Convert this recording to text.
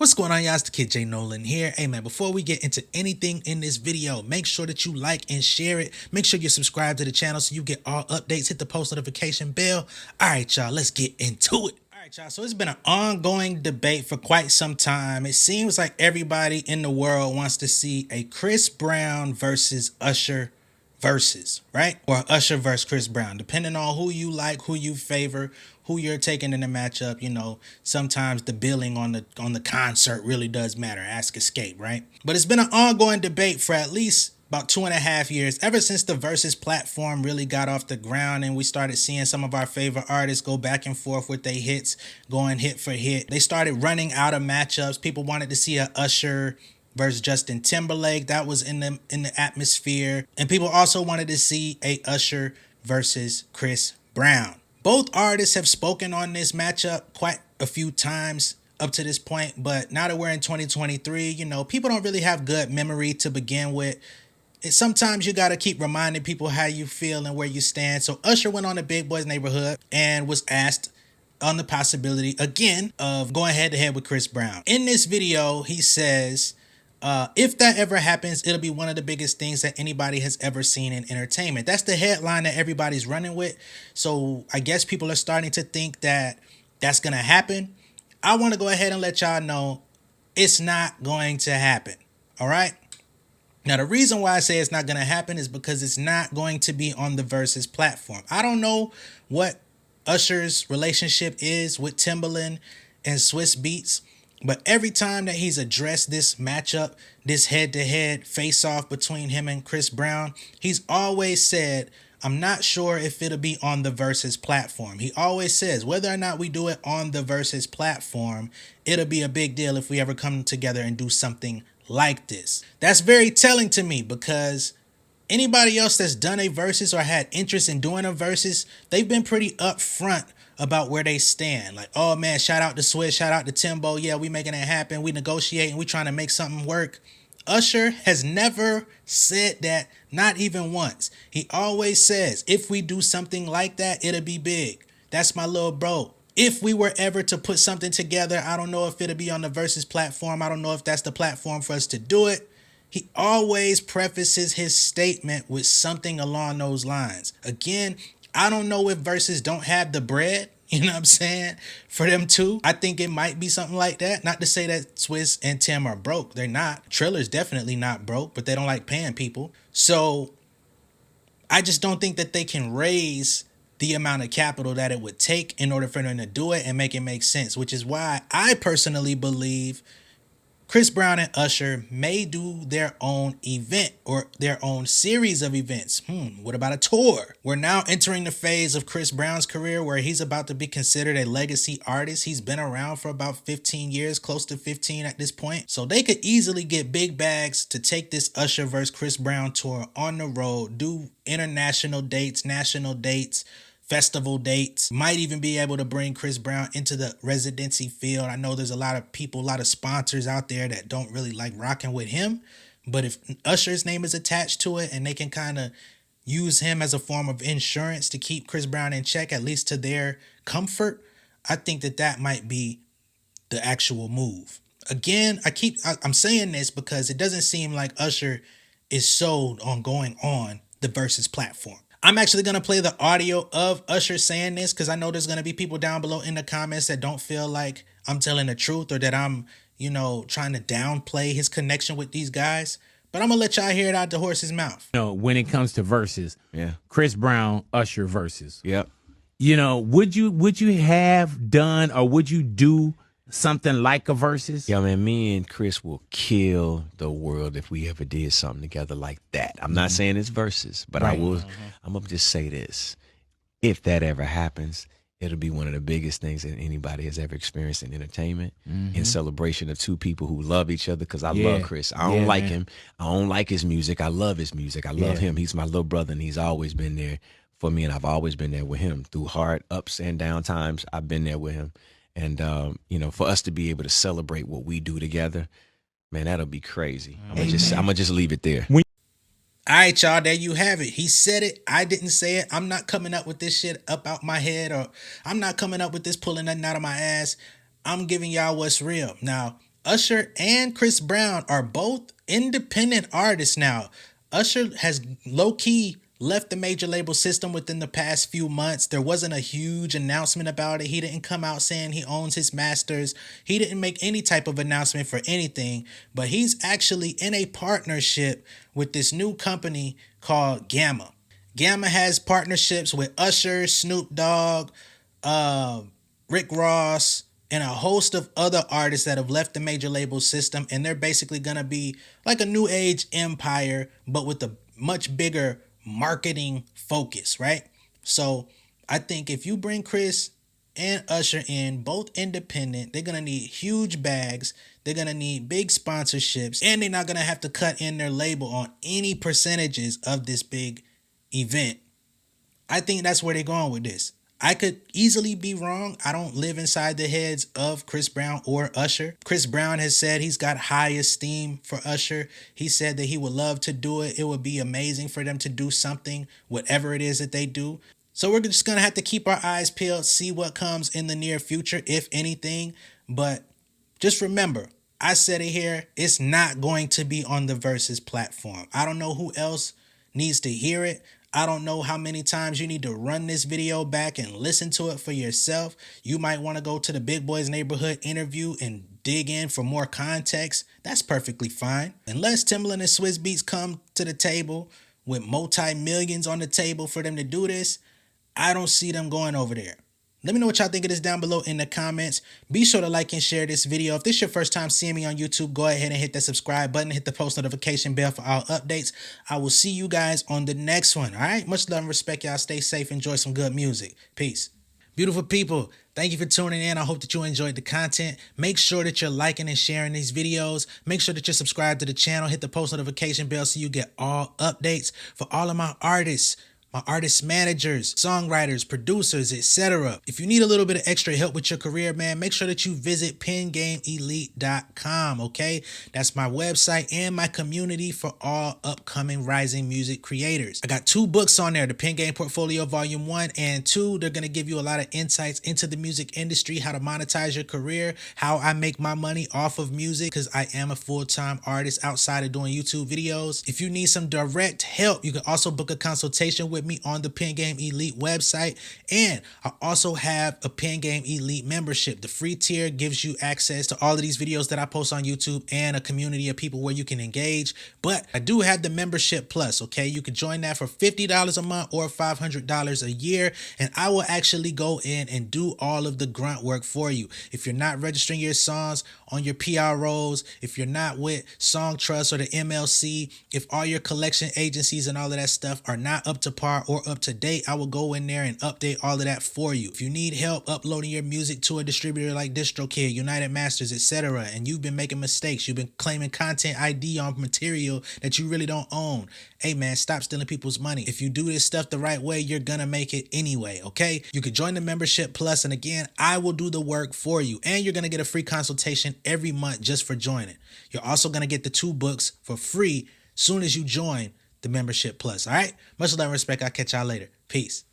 What's going on, y'all? It's the Kid J Nolan here. Hey man, before we get into anything in this video, make sure that you like and share it. Make sure you subscribe to the channel so you get all updates. Hit the post notification bell. All right, y'all, let's get into it. All right, y'all, so it's been an ongoing debate for quite some time. It seems like everybody in the world wants to see a Chris Brown versus Usher versus, right? Or Usher versus Chris Brown, depending on who you like, who you favor, who you're taking in the matchup. You know, sometimes the billing on the concert really does matter. Ask Escape, right? But it's been an ongoing debate for at least about 2.5 years, ever since the Verzuz platform really got off the ground and we started seeing some of our favorite artists go back and forth with their hits, going hit for hit. They started running out of matchups. People wanted to see a Usher versus Justin Timberlake. That was in the atmosphere. And people also wanted to see a Usher versus Chris Brown. Both artists have spoken on this matchup quite a few times up to this point, but now that we're in 2023, you know, people don't really have good memory to begin with. Sometimes you got to keep reminding people how you feel and where you stand. So Usher went on the Big Boys Neighborhood and was asked on the possibility again of going head to head with Chris Brown. In this video, he says, if that ever happens, it'll be one of the biggest things that anybody has ever seen in entertainment. That's the headline that everybody's running with. So I guess people are starting to think that that's going to happen. I want to go ahead and let y'all know it's not going to happen. All right. Now, the reason why I say it's not going to happen is because it's not going to be on the Verzuz platform. I don't know what Usher's relationship is with Timbaland and Swiss Beats, but every time that he's addressed this matchup, this head-to-head face-off between him and Chris Brown, he's always said, I'm not sure if it'll be on the Verzuz platform. He always says, whether or not we do it on the Verzuz platform, it'll be a big deal if we ever come together and do something like this. That's very telling to me because anybody else that's done a Verzuz or had interest in doing a Verzuz, they've been pretty upfront about where they stand. Like, oh man, shout out to Swiss, shout out to Timbo. Yeah, we making it happen. We negotiating. We trying to make something work. Usher has never said that, not even once. He always says, if we do something like that, it'll be big. That's my little bro. If we were ever to put something together, I don't know if it'll be on the Verzuz platform. I don't know if that's the platform for us to do it. He always prefaces his statement with something along those lines. Again, I don't know if Verzuz don't have the bread, you know what I'm saying, for them too. I think it might be something like that. Not to say that Swiss and Tim are broke. They're not. Triller's definitely not broke, but they don't like paying people. So I just don't think that they can raise the amount of capital that it would take in order for them to do it and make it make sense, which is why I personally believe Chris Brown and Usher may do their own event or their own series of events. What about a tour? We're now entering the phase of Chris Brown's career where he's about to be considered a legacy artist. He's been around for about 15 years, close to 15 at this point. So they could easily get big bags to take this Usher versus Chris Brown tour on the road, do international dates, national dates, festival dates, might even be able to bring Chris Brown into the residency field. I know there's a lot of people, a lot of sponsors out there that don't really like rocking with him, but if Usher's name is attached to it and they can kind of use him as a form of insurance to keep Chris Brown in check, at least to their comfort, I think that that might be the actual move. Again, I'm saying this because it doesn't seem like Usher is sold on going on the Verzuz platform. I'm actually going to play the audio of Usher saying this because I know there's going to be people down below in the comments that don't feel like I'm telling the truth or that I'm, you know, trying to downplay his connection with these guys. But I'm going to let y'all hear it out the horse's mouth. You know, when it comes to verses, Chris Brown, Usher verses. Yep. You know, would you have done or would you do something like a versus? Yeah, man, me and Chris will kill the world if we ever did something together like that. I'm not saying it's versus, but Right. I'm going to just say this. If that ever happens, it'll be one of the biggest things that anybody has ever experienced in entertainment, in celebration of two people who love each other, because I love Chris. I don't like him. I don't like his music. I love his music. I love him. He's my little brother, and he's always been there for me, and I've always been there with him. Through hard ups and down times, I've been there with him. And, you know, for us to be able to celebrate what we do together, man, that'll be crazy. I'm gonna just leave it there. All right, y'all, there you have it. He said it. I didn't say it. I'm not coming up with this shit up out my head, or I'm not coming up with this pulling nothing out of my ass. I'm giving y'all what's real. Now, Usher and Chris Brown are both independent artists now. Usher has low-key left the major label system within the past few months. There wasn't a huge announcement about it. He didn't come out saying he owns his masters. He didn't make any type of announcement for anything, but he's actually in a partnership with this new company called Gamma. Gamma has partnerships with Usher, Snoop Dogg, Rick Ross, and a host of other artists that have left the major label system, and they're basically gonna be like a new age empire, but with a much bigger marketing focus, right? So I think if you bring Chris and Usher in, both independent, they're gonna need huge bags, they're gonna need big sponsorships, and they're not gonna have to cut in their label on any percentages of this big event. I think that's where they're going with this. I could easily be wrong. I don't live inside the heads of Chris Brown or Usher. Chris Brown has said he's got high esteem for Usher. He said that he would love to do it. It would be amazing for them to do something, whatever it is that they do. So we're just going to have to keep our eyes peeled, see what comes in the near future, if anything. But just remember, I said it here, it's not going to be on the Verzuz platform. I don't know who else needs to hear it. I don't know how many times you need to run this video back and listen to it for yourself. You might want to go to the Big Boys Neighborhood interview and dig in for more context. That's perfectly fine. Unless Timbaland and Swizz Beatz come to the table with multi-millions on the table for them to do this, I don't see them going over there. Let me know what y'all think of this down below in the comments. Be sure to like and share this video. If this is your first time seeing me on YouTube, go ahead and hit that subscribe button. Hit the post notification bell for all updates. I will see you guys on the next one. All right? Much love and respect. Y'all stay safe. Enjoy some good music. Peace. Beautiful people, thank you for tuning in. I hope that you enjoyed the content. Make sure that you're liking and sharing these videos. Make sure that you're subscribed to the channel. Hit the post notification bell so you get all updates. For all of my artists, my artist managers, songwriters, producers, etc. If you need a little bit of extra help with your career, man, make sure that you visit pengameelite.com, okay? That's my website and my community for all upcoming rising music creators. I got 2 books on there, the Pen Game Portfolio Volume 1 and 2. They're going to give you a lot of insights into the music industry, how to monetize your career, how I make my money off of music, because I am a full-time artist outside of doing YouTube videos. If you need some direct help, you can also book a consultation with me on the Pen Game Elite website, and I also have a Pen Game Elite membership. The free tier gives you access to all of these videos that I post on YouTube and a community of people where you can engage. But I do have the membership plus, okay? You can join that for $50 a month or $500 a year, and I will actually go in and do all of the grunt work for you. If you're not registering your songs on your PROs, if you're not with Song Trust or the MLC, if all your collection agencies and all of that stuff are not up to par or up to date, I will go in there and update all of that for you. If you need help uploading your music to a distributor like DistroKid, United Masters, etc., and you've been making mistakes, you've been claiming content ID on material that you really don't own, hey man, stop stealing people's money. If you do this stuff the right way, you're gonna make it anyway, okay? You can join the membership plus, and again, I will do the work for you, and you're gonna get a free consultation every month just for joining. You're also gonna get the 2 books for free soon as you join the membership plus. All right, much love and respect. I'll catch y'all later. Peace.